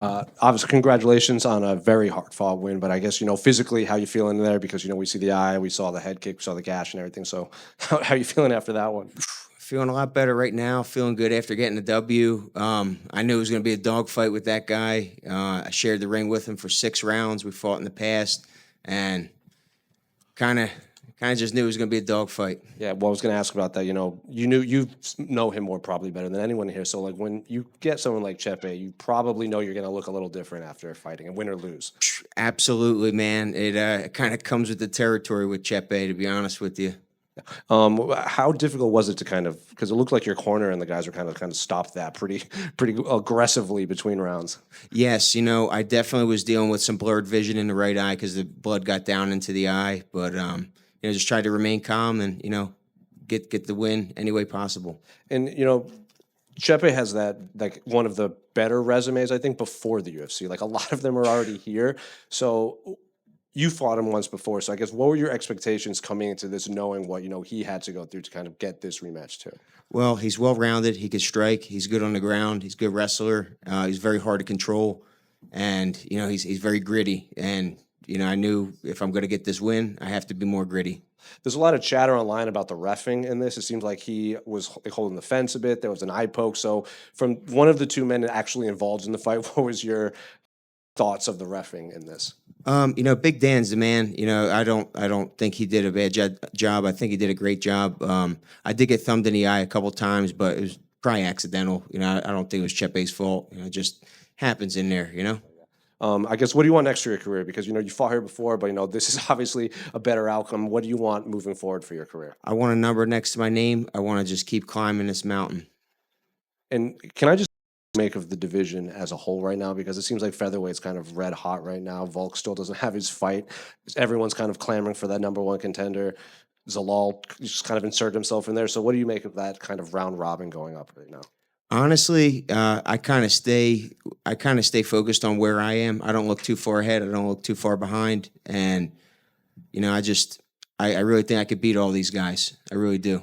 Obviously, congratulations on a very hard-fought win, but I guess, physically, how you feeling there? Because, we see the eye, we saw the head kick, we saw the gash and everything. So how you feeling after that one? Feeling a lot better right now. Feeling good after getting the W. I knew it was going to be a dogfight with that guy. I shared the ring with him for 6 rounds. We fought in the past, and kind of, just knew it was going to be a dogfight. Yeah, well, I was going to ask about that. You know him more probably better than anyone here. So, like, when you get someone like Chepe, you probably know you're going to look a little different after fighting, and win or lose. Absolutely, man. It kind of comes with the territory with Chepe, to be honest with you. How difficult was it to because it looked like your corner and the guys were kind of stopped that pretty aggressively between rounds. Yes, I definitely was dealing with some blurred vision in the right eye because the blood got down into the eye. But just tried to remain calm and get the win any way possible. And Chepe has that, like, one of the better resumes, I think, before the UFC. Like, a lot of them are already here. So you fought him once before. So I guess what were your expectations coming into this, knowing what he had to go through to kind of get this rematch too? Well, he's well rounded. He can strike. He's good on the ground. He's a good wrestler. He's very hard to control, and he's very gritty. And I knew if I'm going to get this win, I have to be more gritty. There's a lot of chatter online about the reffing in this. It seems like he was holding the fence a bit. There was an eye poke. So from one of the two men actually involved in the fight, what was your thoughts of the reffing in this? Big Dan's the man. I don't think he did a bad job. I think he did a great job. I did get thumbed in the eye a couple times, but it was probably accidental. I don't think it was Chepe's fault. It just happens in there. I guess, what do you want next for your career? Because you fought here before, but this is obviously a better outcome. What do you want moving forward for your career? I want a number next to my name. I want to just keep climbing this mountain. And can I just make of the division as a whole right now? Because it seems like featherweight's kind of red hot right now. Volk still doesn't have his fight. Everyone's kind of clamoring for that number one contender. Zalal just kind of inserted himself in there. So what do you make of that kind of round robin going up right now? Honestly, I kind of stay focused on where I am. I don't look too far ahead. I don't look too far behind. And I really think I could beat all these guys. I really do.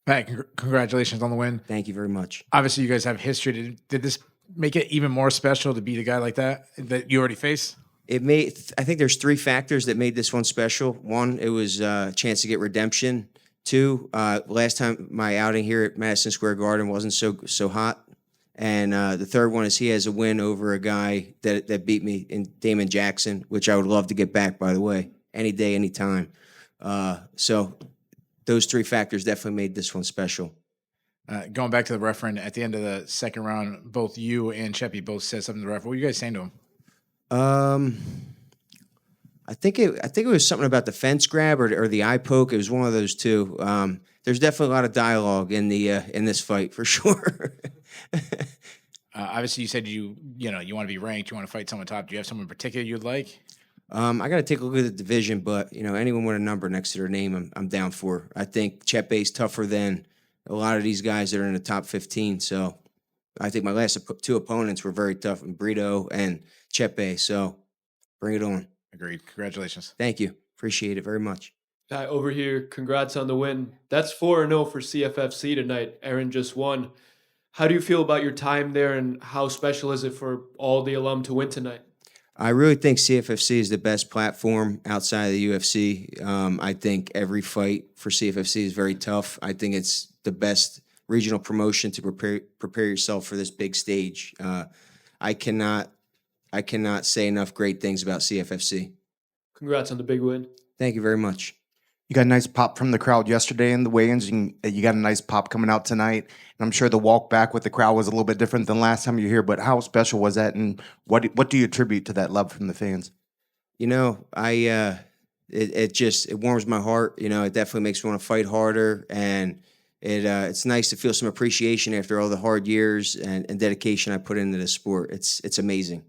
Pat, congratulations on the win. Thank you very much. Obviously, you guys have history. Did this make it even more special to beat a guy like that you already face? I think there's 3 factors that made this one special. One, it was a chance to get redemption. 2, last time my outing here at Madison Square Garden wasn't so hot. And the third one is he has a win over a guy that beat me in Damon Jackson, which I would love to get back, by the way, any day, any time. So those 3 factors definitely made this one special. Going back to the referee, at the end of the second round, both you and Chepe both said something to the ref. What were you guys saying to him? I think it was something about the fence grab or the eye poke. It was one of those two. There's definitely a lot of dialogue in this fight for sure. Obviously, you said you want to be ranked. You want to fight someone top. Do you have someone in particular you'd like? I got to take a look at the division, but anyone with a number next to their name, I'm down for. I think Chepe's tougher than a lot of these guys that are in the top 15. So I think my last 2 opponents were very tough, Brito and Chepe. So bring it on. Agreed. Congratulations. Thank you. Appreciate it very much. Pat, over here, congrats on the win. That's 4-0 for CFFC tonight. Aaron just won. How do you feel about your time there, and how special is it for all the alum to win tonight? I really think CFFC is the best platform outside of the UFC. I think every fight for CFFC is very tough. I think it's the best regional promotion to prepare yourself for this big stage. I cannot say enough great things about CFFC. Congrats on the big win. Thank you very much. You got a nice pop from the crowd yesterday in the weigh-ins. You got a nice pop coming out tonight. And I'm sure the walk back with the crowd was a little bit different than last time you were here, but how special was that? And what do you attribute to that love from the fans? It warms my heart. It definitely makes me want to fight harder. And it's nice to feel some appreciation after all the hard years and dedication I put into this sport. It's amazing.